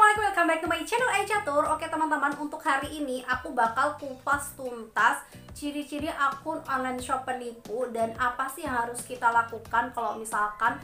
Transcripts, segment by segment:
Assalamualaikum, welcome back to my channel Catur. Oke teman-teman, untuk hari ini aku bakal kupas tuntas ciri-ciri akun online shop penipu dan apa sih yang harus kita lakukan kalau misalkan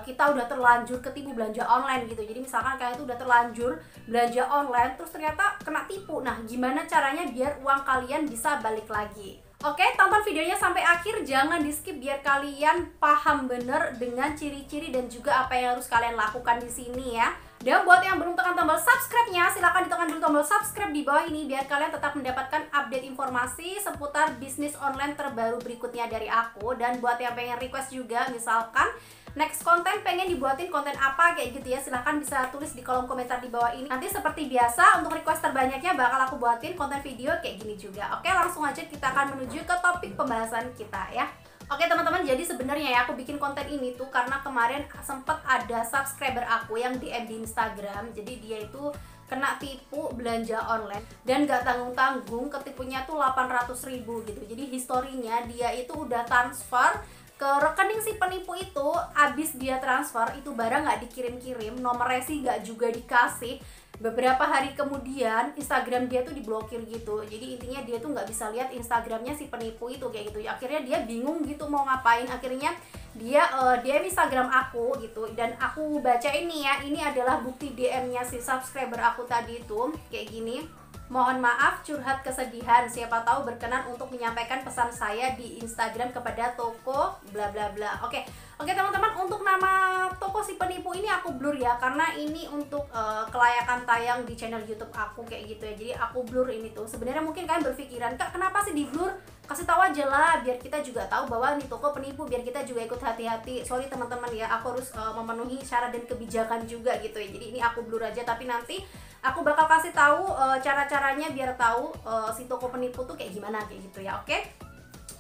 kita udah terlanjur ketipu belanja online gitu. Jadi misalkan kalian itu udah terlanjur belanja online terus ternyata kena tipu. Nah, gimana caranya biar uang kalian bisa balik lagi? Oke, tonton videonya sampai akhir, jangan di skip biar kalian paham bener dengan ciri-ciri dan juga apa yang harus kalian lakukan di sini ya. Dan buat yang belum tekan tombol subscribe-nya, silahkan ditekan dulu tombol subscribe di bawah ini biar kalian tetap mendapatkan update informasi seputar bisnis online terbaru berikutnya dari aku. Dan buat yang pengen request juga, misalkan next konten pengen dibuatin konten apa kayak gitu ya, silahkan bisa tulis di kolom komentar di bawah ini. Nanti seperti biasa untuk request terbanyaknya bakal aku buatin konten video kayak gini juga. Oke, langsung aja kita akan menuju ke topik pembahasan kita ya. Oke teman-teman, jadi sebenarnya ya aku bikin konten ini tuh karena kemarin sempat ada subscriber aku yang DM di Instagram. Jadi dia itu kena tipu belanja online dan gak tanggung-tanggung, ketipunya tuh 800.000 gitu. Jadi historinya dia itu udah transfer ke rekening si penipu itu. Abis dia transfer itu barang gak dikirim-kirim, nomornya sih gak juga dikasih. Beberapa hari kemudian Instagram dia tuh diblokir gitu. Jadi intinya dia tuh nggak bisa lihat Instagramnya si penipu itu kayak gitu. Akhirnya dia bingung gitu mau ngapain. Akhirnya dia DM Instagram aku gitu. Dan aku baca ini ya, ini adalah bukti DM-nya si subscriber aku tadi itu kayak gini. Mohon maaf, curhat kesedihan. Siapa tahu berkenan untuk menyampaikan pesan saya di Instagram kepada toko bla bla bla. Oke teman-teman, untuk nama toko si penipu ini aku blur ya, karena ini untuk kelayakan tayang di channel YouTube aku kayak gitu ya. Jadi aku blur ini tuh. Sebenarnya mungkin kalian berpikiran, Kak, kenapa sih di blur? Kasih tahu aja lah biar kita juga tahu bahwa ini toko penipu, biar kita juga ikut hati-hati. Sorry teman-teman ya, aku harus memenuhi syarat dan kebijakan juga gitu ya. Jadi ini aku blur aja, tapi nanti aku bakal kasih tahu cara-caranya biar tahu si toko penipu tuh kayak gimana kayak gitu ya. Oke.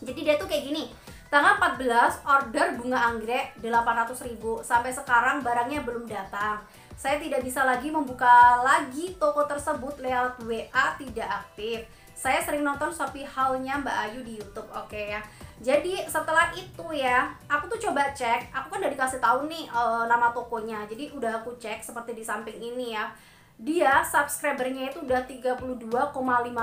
Jadi dia tuh kayak gini. Tanggal 14 order bunga anggrek 800.000. Sampai sekarang barangnya belum datang. Saya tidak bisa lagi membuka lagi toko tersebut lewat WA, tidak aktif. Saya sering nonton Shopee haul-nya Mbak Ayu di YouTube. Oke ya. Jadi setelah itu ya, aku tuh coba cek. Aku kan udah dikasih tahu nih nama tokonya. Jadi udah aku cek seperti di samping ini ya. Dia subscribernya itu udah 32,5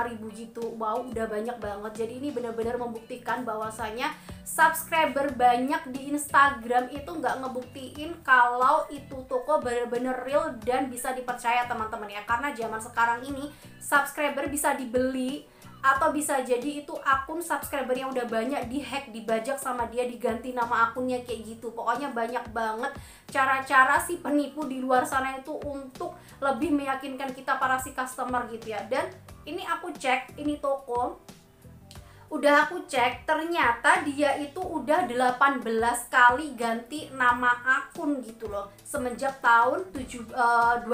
ribu gitu. Wow, udah banyak banget. Jadi ini benar-benar membuktikan bahwasanya subscriber banyak di Instagram itu nggak ngebuktiin kalau itu toko benar-benar real dan bisa dipercaya teman-teman ya. Karena zaman sekarang ini subscriber bisa dibeli, atau bisa jadi itu akun subscriber yang udah banyak dihack, dibajak sama dia, diganti nama akunnya kayak gitu. Pokoknya banyak banget cara-cara si penipu di luar sana itu untuk lebih meyakinkan kita para si customer gitu ya. Dan ini aku cek, ini toko udah aku cek, ternyata dia itu udah 18 kali ganti nama akun gitu loh semenjak tahun 2018.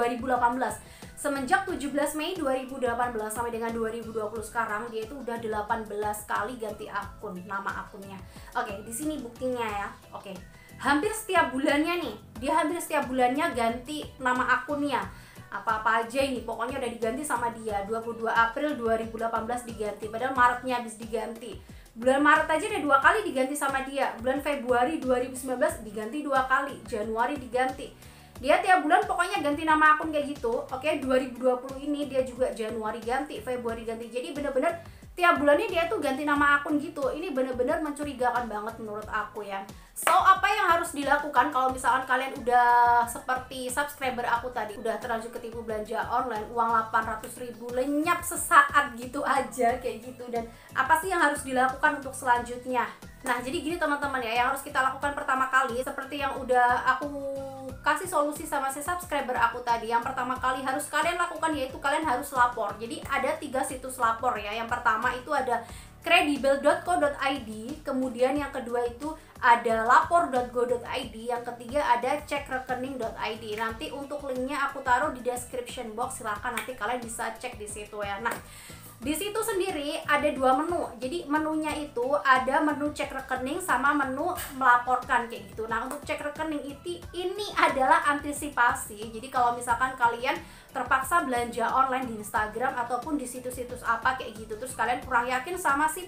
Semenjak 17 Mei 2018 sampai dengan 2020 sekarang, dia itu udah 18 kali ganti akun, nama akunnya. Oke, di sini buktinya ya. Oke. Hampir setiap bulannya nih, dia hampir setiap bulannya ganti nama akunnya. Apa-apa aja ini, pokoknya udah diganti sama dia. 22 April 2018 diganti, padahal Maretnya habis diganti. Bulan Maret aja ada 2 kali diganti sama dia. Bulan Februari 2019 diganti 2 kali, Januari diganti. Dia tiap bulan pokoknya ganti nama akun kayak gitu. Oke, 2020 ini dia juga Januari ganti, Februari ganti. Jadi bener-bener tiap bulannya dia tuh ganti nama akun gitu. Ini bener-bener mencurigakan banget menurut aku ya. So, apa yang harus dilakukan kalau misalkan kalian udah seperti subscriber aku tadi, udah terlanjur ketipu belanja online, uang 800.000 lenyap sesaat gitu aja kayak gitu. Dan apa sih yang harus dilakukan untuk selanjutnya? Nah, jadi gini teman-teman ya, yang harus kita lakukan pertama kali seperti yang udah aku kasih solusi sama si subscriber aku tadi. Yang pertama kali harus kalian lakukan yaitu kalian harus lapor. Jadi ada 3 situs lapor ya. Yang pertama itu ada kredibel.co.id, kemudian yang kedua itu ada lapor.go.id, yang ketiga ada cekrekening.id. Nanti untuk linknya aku taruh di description box, silahkan nanti kalian bisa cek di situ ya. Nah, di situ sendiri ada 2 menu. Jadi menunya itu ada menu cek rekening sama menu melaporkan kayak gitu. Nah, untuk cek rekening ini adalah antisipasi. Jadi kalau misalkan kalian terpaksa belanja online di Instagram ataupun di situs-situs apa kayak gitu, terus kalian kurang yakin sama si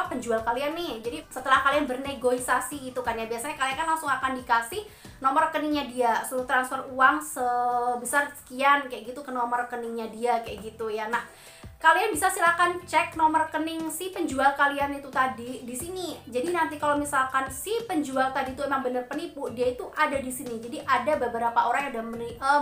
penjual kalian nih. Jadi setelah kalian bernegosiasi gitu kan ya, biasanya kalian kan langsung akan dikasih nomor rekeningnya dia, suruh transfer uang sebesar sekian kayak gitu ke nomor rekeningnya dia kayak gitu ya. Nah, kalian bisa silakan cek nomor rekening si penjual kalian itu tadi di sini. Jadi nanti kalau misalkan si penjual tadi itu emang bener penipu, dia itu ada di sini. Jadi ada beberapa orang yang udah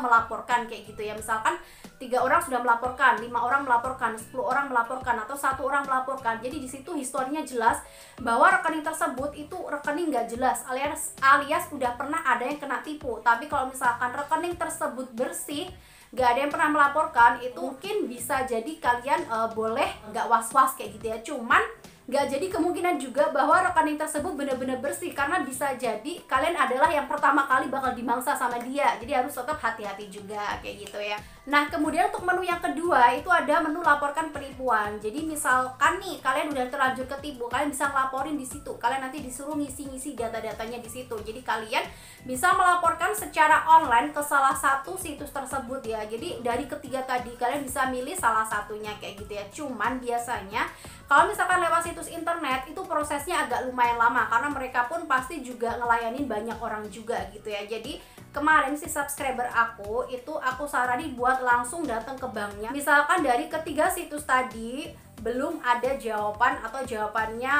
melaporkan kayak gitu ya. Misalkan 3 orang sudah melaporkan, 5 orang melaporkan, 10 orang melaporkan, atau 1 orang melaporkan. Jadi di situ historinya jelas bahwa rekening tersebut itu rekening nggak jelas, alias udah pernah ada yang kena tipu. Tapi kalau misalkan rekening tersebut bersih, nggak ada yang pernah melaporkan, itu mungkin bisa jadi kalian boleh nggak was-was kayak gitu ya. Cuman nggak jadi kemungkinan juga bahwa rekening tersebut benar-benar bersih, karena bisa jadi kalian adalah yang pertama kali bakal dimangsa sama dia. Jadi harus tetap hati-hati juga kayak gitu ya. Nah, kemudian untuk menu yang kedua itu ada menu laporkan penipuan. Jadi misalkan nih kalian udah terlanjur ketipu, kalian bisa ngelaporin di situ. Kalian nanti disuruh ngisi-ngisi data-datanya di situ. Jadi kalian bisa melaporkan secara online ke salah satu situs tersebut ya. Jadi dari ketiga tadi kalian bisa milih salah satunya kayak gitu ya. Cuman biasanya kalau misalkan lewat situs internet itu prosesnya agak lumayan lama, karena mereka pun pasti juga ngelayanin banyak orang juga gitu ya. Jadi kemarin si subscriber aku itu aku saranin buat langsung datang ke banknya. Misalkan dari ketiga situs tadi belum ada jawaban atau jawabannya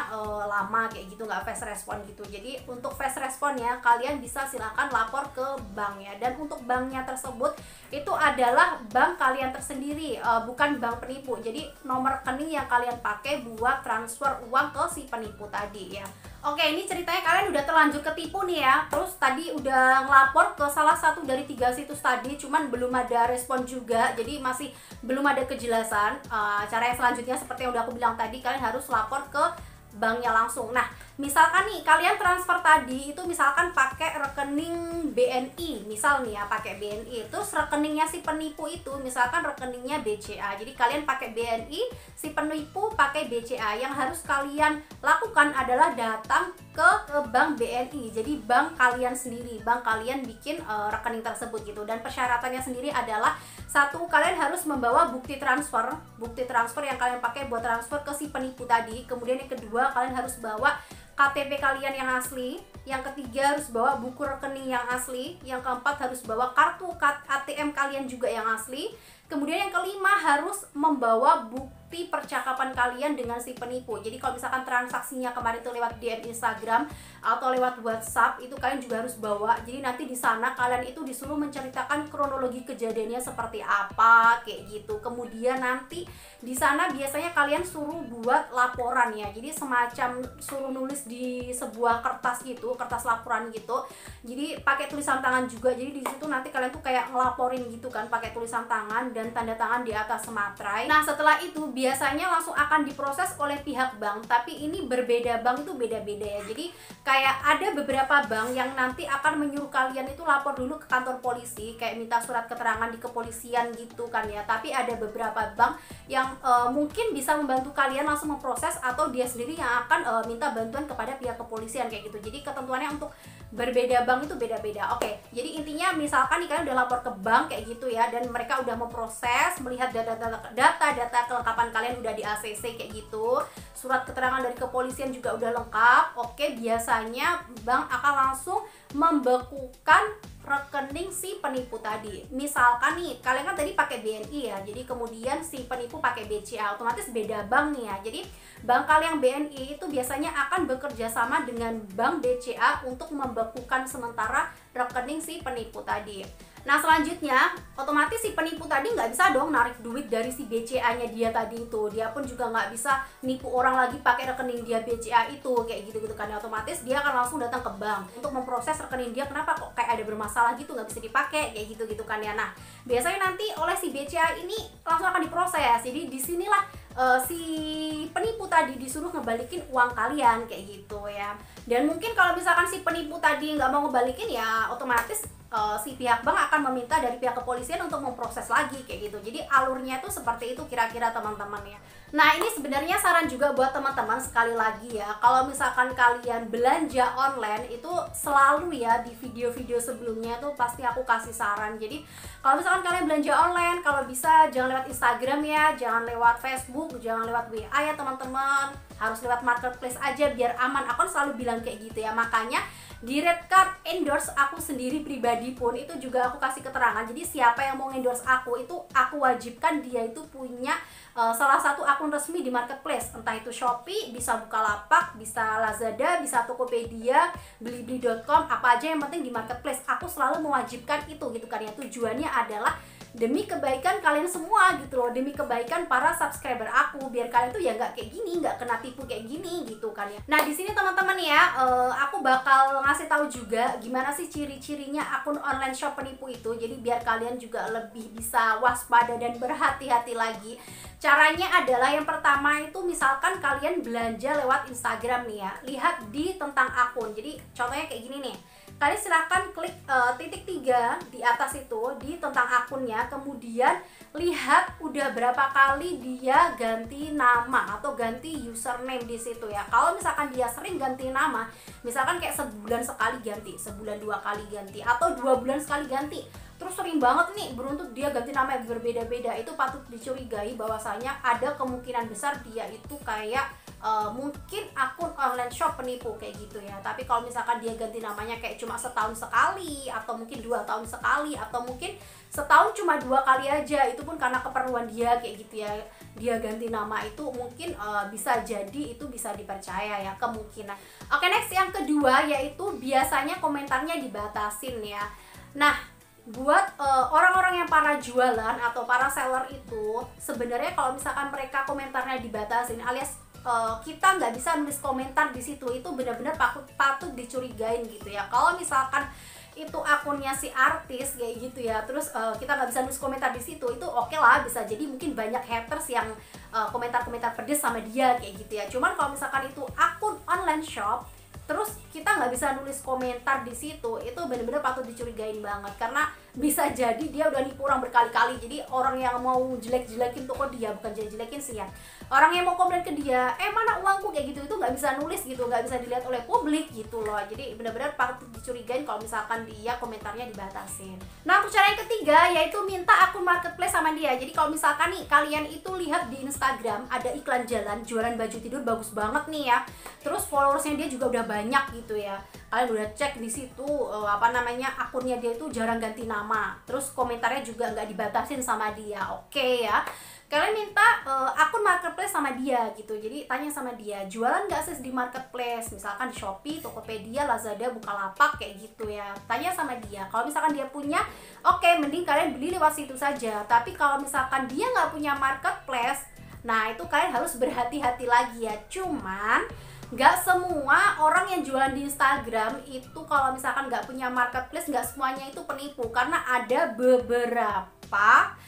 lama kayak gitu, nggak fast respon gitu. Jadi untuk fast responnya kalian bisa silakan lapor ke bank ya. Dan untuk banknya tersebut itu adalah bank kalian tersendiri, bukan bank penipu. Jadi nomor rekening yang kalian pakai buat transfer uang ke si penipu tadi ya. Oke, ini ceritanya kalian udah terlanjur ketipu nih ya. Terus tadi udah ngelapor ke salah satu dari 3 situs tadi, cuman belum ada respon juga. Jadi masih belum ada kejelasan. Cara yang selanjutnya seperti yang udah aku bilang tadi, kalian harus lapor ke banknya langsung. Nah, misalkan nih kalian transfer tadi itu misalkan pakai rekening BNI, misal nih ya pakai BNI, terus rekeningnya si penipu itu misalkan rekeningnya BCA. Jadi kalian pakai BNI, si penipu pakai BCA. Yang harus kalian lakukan adalah datang ke bank BNI. Jadi bank kalian sendiri, bank kalian bikin rekening tersebut gitu. Dan persyaratannya sendiri adalah satu, kalian harus membawa bukti transfer yang kalian pakai buat transfer ke si penipu tadi. Kemudian yang kedua, kalian harus bawa KTP kalian yang asli. Yang ketiga, harus bawa buku rekening yang asli. Yang keempat, harus bawa kartu ATM kalian juga yang asli. Kemudian yang kelima, harus membawa bukti percakapan kalian dengan si penipu. Jadi kalau misalkan transaksinya kemarin itu lewat DM Instagram atau lewat WhatsApp, itu kalian juga harus bawa. Jadi nanti di sana kalian itu disuruh menceritakan kronologi kejadiannya seperti apa kayak gitu. Kemudian nanti di sana biasanya kalian suruh buat laporan ya. Jadi semacam suruh nulis di sebuah kertas gitu, kertas laporan gitu. Jadi pakai tulisan tangan juga. Jadi di situ nanti kalian tuh kayak ngelaporin gitu kan, pakai tulisan tangan dan tanda tangan di atas materai. Nah, setelah itu biasanya langsung akan diproses oleh pihak bank. Tapi ini berbeda bank itu beda-beda ya. Jadi kayak ada beberapa bank yang nanti akan menyuruh kalian itu lapor dulu ke kantor polisi, kayak minta surat keterangan di kepolisian gitu kan ya. Tapi ada beberapa bank yang mungkin bisa membantu kalian langsung memproses, atau dia sendiri yang akan minta bantuan kepada pihak kepolisian kayak gitu. Jadi ketentuannya untuk berbeda bank itu beda-beda. Oke, jadi intinya misalkan nih kalian udah lapor ke bank kayak gitu ya, dan mereka udah memproses, melihat data-data kelengkapan kalian udah di ACC kayak gitu, surat keterangan dari kepolisian juga udah lengkap. Oke, biasanya bank akan langsung membekukan rekening si penipu tadi. Misalkan nih kalian kan tadi pakai BNI ya, jadi kemudian si penipu pakai BCA, otomatis beda bank nih ya. Jadi bank kalian BNI itu biasanya akan bekerja sama dengan bank BCA untuk membekukan sementara rekening si penipu tadi. Nah, selanjutnya otomatis si penipu tadi nggak bisa dong narik duit dari si BCA-nya dia tadi itu. Dia pun juga nggak bisa nipu orang lagi pakai rekening dia BCA itu kayak gitu-gitu kan. Otomatis dia akan langsung datang ke bank untuk memproses rekening dia, kenapa kok kayak ada bermasalah gitu, nggak bisa dipakai kayak gitu-gitu kan ya. Nah, biasanya nanti oleh si BCA ini langsung akan diproses. Jadi disinilah si penipu tadi disuruh ngebalikin uang kalian kayak gitu ya. Dan mungkin kalau misalkan si penipu tadi nggak mau ngebalikin ya, otomatis si pihak bank akan meminta dari pihak kepolisian untuk memproses lagi kayak gitu. Jadi alurnya tuh seperti itu kira-kira teman-teman ya. Nah ini sebenarnya saran juga buat teman-teman, sekali lagi ya, kalau misalkan kalian belanja online itu selalu ya di video-video sebelumnya tuh pasti aku kasih saran. Jadi kalau misalkan kalian belanja online, kalau bisa jangan lewat Instagram ya, jangan lewat Facebook, jangan lewat WA ya teman-teman, harus lewat marketplace aja biar aman. Aku selalu bilang kayak gitu ya. Makanya di Red Card endorse aku sendiri pribadi pun itu juga aku kasih keterangan. Jadi siapa yang mau endorse aku itu aku wajibkan dia itu punya salah satu akun resmi di marketplace, entah itu Shopee, bisa Bukalapak, bisa Lazada, bisa Tokopedia, Blibli.com, apa aja yang penting di marketplace. Aku selalu mewajibkan itu gitu kan ya. Tujuannya adalah demi kebaikan kalian semua gitu loh, demi kebaikan para subscriber aku, biar kalian tuh ya nggak kayak gini, nggak kena tipu kayak gini gitu kan ya. Nah di sini teman-teman ya, aku bakal ngasih tahu juga gimana sih ciri-cirinya akun online shop penipu itu. Jadi biar kalian juga lebih bisa waspada dan berhati-hati lagi. Caranya adalah yang pertama itu misalkan kalian belanja lewat Instagram nih ya, lihat di tentang akun. Jadi contohnya kayak gini nih, kalian silahkan klik titik 3 di atas itu di tentang akunnya, kemudian lihat udah berapa kali dia ganti nama atau ganti username di situ ya. Kalau misalkan dia sering ganti nama, misalkan kayak sebulan sekali ganti, sebulan 2 kali ganti, atau 2 bulan sekali ganti, terus sering banget nih beruntut dia ganti nama yang berbeda-beda, itu patut dicurigai bahwasanya ada kemungkinan besar dia itu kayak mungkin akun online shop penipu kayak gitu ya. Tapi kalau misalkan dia ganti namanya kayak cuma setahun sekali, atau mungkin 2 tahun sekali, atau mungkin setahun cuma 2 kali aja, itu pun karena keperluan dia kayak gitu ya, dia ganti nama, itu mungkin bisa jadi itu bisa dipercaya ya, kemungkinan. Oke, next yang kedua yaitu biasanya komentarnya dibatasin ya. Nah buat orang-orang yang para jualan atau para seller itu sebenarnya kalau misalkan mereka komentarnya dibatasin alias kita nggak bisa nulis komentar di situ, itu benar-benar patut dicurigain gitu ya. Kalau misalkan itu akunnya si artis kayak gitu ya, terus kita nggak bisa nulis komentar di situ, itu oke lah, bisa jadi mungkin banyak haters yang komentar-komentar pedes sama dia kayak gitu ya. Cuman kalau misalkan itu akun online shop terus kita nggak bisa nulis komentar di situ, itu bener-bener patut dicurigain banget, karena bisa jadi dia udah nipu orang berkali-kali. Jadi orang yang mau jelek-jelekin toko dia, bukan jelek-jelekin sih ya, orang yang mau komplain ke dia, mana uangku kayak gitu, itu nggak bisa nulis gitu, nggak bisa dilihat oleh publik gitu loh. Jadi bener-bener patut dicurigain kalau misalkan dia komentarnya dibatasin. Nah untuk cara yang ketiga yaitu minta akun marketplace sama dia. Jadi kalau misalkan nih kalian itu lihat di Instagram ada iklan jalan jualan baju tidur bagus banget nih ya, terus followersnya dia juga udah banyak gitu ya, kalian udah cek di situ akunnya dia itu jarang ganti nama, terus komentarnya juga nggak dibatasin sama dia, oke ya, kalian minta akun marketplace sama dia gitu. Jadi tanya sama dia, jualan nggak sih di marketplace, misalkan Shopee, Tokopedia, Lazada, Bukalapak kayak gitu ya. Tanya sama dia, kalau misalkan dia punya, oke, mending kalian beli lewat situ saja. Tapi kalau misalkan dia nggak punya marketplace, nah itu kalian harus berhati-hati lagi ya. Cuman nggak semua orang yang jualan di Instagram itu kalau misalkan nggak punya marketplace, nggak semuanya itu penipu, karena ada beberapa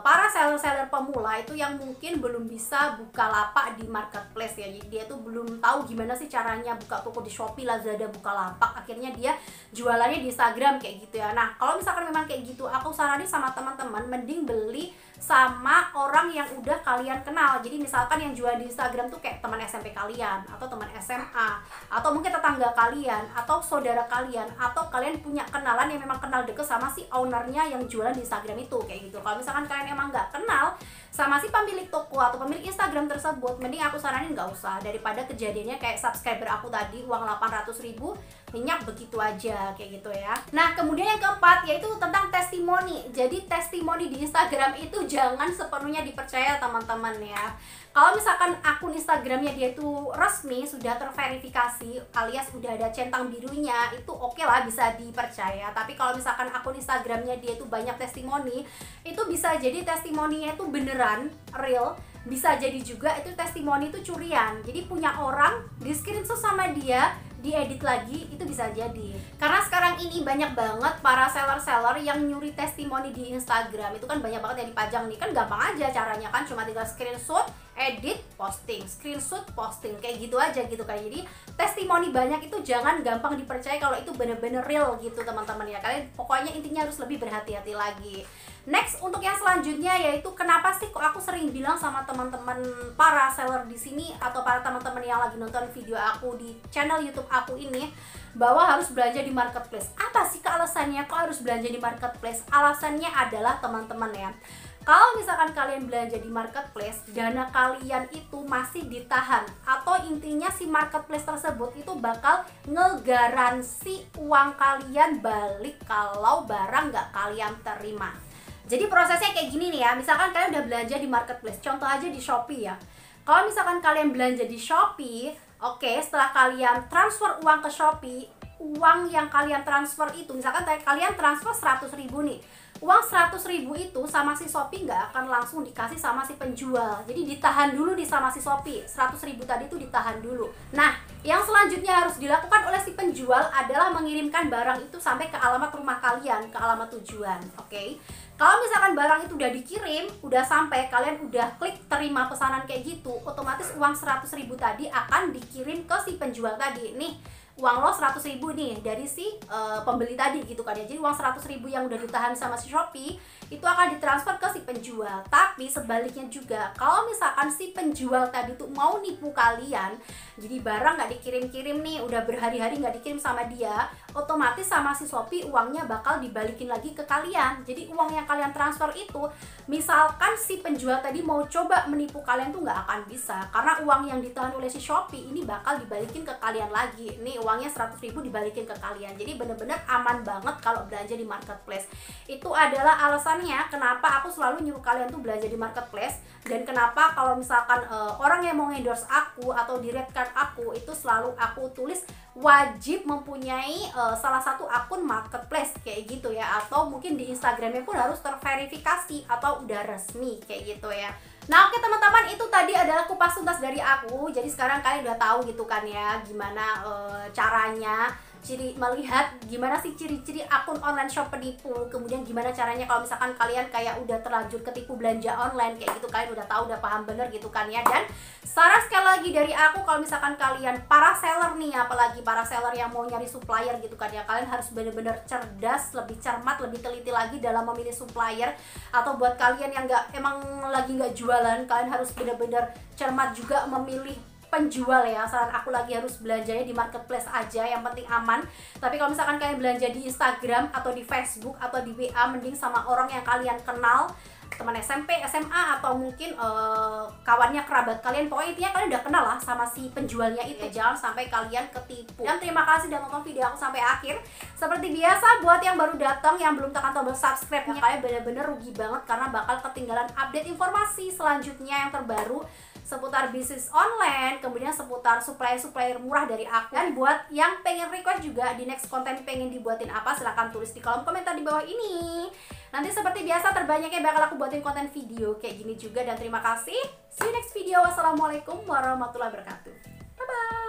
para seller-seller pemula itu yang mungkin belum bisa buka lapak di marketplace ya. Jadi dia tuh belum tahu gimana sih caranya buka toko di Shopee, Lazada, Bukalapak, akhirnya dia jualannya di Instagram kayak gitu ya. Nah kalau misalkan memang kayak gitu, aku saranin sama teman-teman mending beli sama orang yang udah kalian kenal. Jadi misalkan yang jual di Instagram tuh kayak teman SMP kalian, atau teman SMA, atau mungkin tetangga kalian, atau saudara kalian, atau kalian punya kenalan yang memang kenal deket sama si ownernya yang jualan di Instagram itu kayak gitu. Kalau misalkan kalian emang nggak kenal sama si pemilik toko atau pemilik Instagram tersebut, mending aku saranin nggak usah, daripada kejadiannya kayak subscriber aku tadi, uang 800.000 minyak begitu aja kayak gitu ya. Nah kemudian yang keempat yaitu tentang testimoni. Jadi testimoni di Instagram itu jangan sepenuhnya dipercaya teman-teman ya. Kalau misalkan akun Instagramnya dia itu resmi, sudah terverifikasi alias udah ada centang birunya, itu oke lah, bisa dipercaya. Tapi kalau misalkan akun Instagramnya dia itu banyak testimoni, itu bisa jadi testimoninya itu beneran real, bisa jadi juga itu testimoni itu curian. Jadi punya orang di screenshot sama dia, diedit lagi, itu bisa jadi. Karena sekarang ini banyak banget para seller-seller yang nyuri testimoni di Instagram. Itu kan banyak banget yang dipajang nih, kan gampang aja caranya kan, cuma tinggal screenshot, edit posting, screenshot posting, kayak gitu aja gitu kan. Jadi testimoni banyak itu jangan gampang dipercaya kalau itu bener-bener real gitu teman-teman ya. Kalian pokoknya intinya harus lebih berhati-hati lagi. Next, untuk yang selanjutnya yaitu kenapa sih kok aku sering bilang sama teman-teman para seller di sini atau para teman-teman yang lagi nonton video aku di channel YouTube aku ini bahwa harus belanja di marketplace. Apa sih alasannya kok harus belanja di marketplace? Alasannya adalah teman-teman ya, kalau misalkan kalian belanja di marketplace, dana kalian itu masih ditahan, atau intinya si marketplace tersebut itu bakal ngegaransi uang kalian balik kalau barang nggak kalian terima. Jadi prosesnya kayak gini nih ya, misalkan kalian udah belanja di marketplace, contoh aja di Shopee ya. Kalau misalkan kalian belanja di Shopee, oke, setelah kalian transfer uang ke Shopee, uang yang kalian transfer itu, misalkan kalian transfer 100.000 nih, uang 100.000 itu sama si Shopee nggak akan langsung dikasih sama si penjual. Jadi ditahan dulu di sama si Shopee, 100.000 tadi itu ditahan dulu. Nah, yang selanjutnya harus dilakukan oleh si penjual adalah mengirimkan barang itu sampai ke alamat rumah kalian, ke alamat tujuan, oke? Kalau misalkan barang itu udah dikirim, udah sampai, kalian udah klik terima pesanan kayak gitu, otomatis uang 100.000 tadi akan dikirim ke si penjual tadi. Nih, uang lo 100.000 nih dari si pembeli tadi gitu kan ya. Jadi uang 100.000 yang udah ditahan sama si Shopee itu akan ditransfer ke si penjual. Tapi sebaliknya juga, kalau misalkan si penjual tadi tuh mau nipu kalian, jadi barang nggak dikirim-kirim nih, udah berhari-hari nggak dikirim sama dia, otomatis sama si Shopee uangnya bakal dibalikin lagi ke kalian. Jadi uang yang kalian transfer itu, misalkan si penjual tadi mau coba menipu kalian tuh nggak akan bisa, karena uang yang ditahan oleh si Shopee ini bakal dibalikin ke kalian lagi. Nih uangnya 100.000 dibalikin ke kalian. Jadi bener-bener aman banget kalau belanja di marketplace. Itu adalah alasannya kenapa aku selalu nyuruh kalian tuh belanja di marketplace, dan kenapa kalau misalkan orang yang mau endorse aku atau di red card aku itu selalu aku tulis wajib mempunyai salah satu akun marketplace kayak gitu ya, atau mungkin di Instagramnya pun harus terverifikasi atau udah resmi kayak gitu ya. Nah oke teman-teman, itu tadi adalah kupas tuntas dari aku. Jadi sekarang kalian udah tahu gitu kan ya gimana caranya melihat gimana sih ciri-ciri akun online shop penipu, kemudian gimana caranya kalau misalkan kalian kayak udah terlanjur ketipu belanja online kayak gitu, kalian udah tahu, udah paham bener gitu kan ya. Dan saran sekali lagi dari aku, kalau misalkan kalian para seller nih, apalagi para seller yang mau nyari supplier gitu kan ya, kalian harus bener-bener cerdas, lebih cermat, lebih teliti lagi dalam memilih supplier. Atau buat kalian yang emang lagi nggak jualan, kalian harus bener-bener cermat juga memilih penjual ya. Saran aku lagi harus belanjanya di marketplace aja, yang penting aman. Tapi kalau misalkan kalian belanja di Instagram atau di Facebook atau di WA, mending sama orang yang kalian kenal, teman SMP, SMA, atau mungkin kawannya, kerabat kalian. Pokoknya intinya kalian udah kenal lah sama si penjualnya itu ya. Jangan sampai kalian ketipu. Dan terima kasih udah nonton video aku sampai akhir. Seperti biasa, buat yang baru datang, yang belum tekan tombol subscribe-nya, kalian bener-bener rugi banget karena bakal ketinggalan update informasi selanjutnya yang terbaru seputar bisnis online, kemudian seputar supplier-supplier murah dari aku. Dan buat yang pengen request juga di next konten pengen dibuatin apa, silahkan tulis di kolom komentar di bawah ini. Nanti seperti biasa terbanyaknya bakal aku buatin konten video kayak gini juga. Dan terima kasih, see you next video. Wassalamualaikum warahmatullahi wabarakatuh. Bye bye.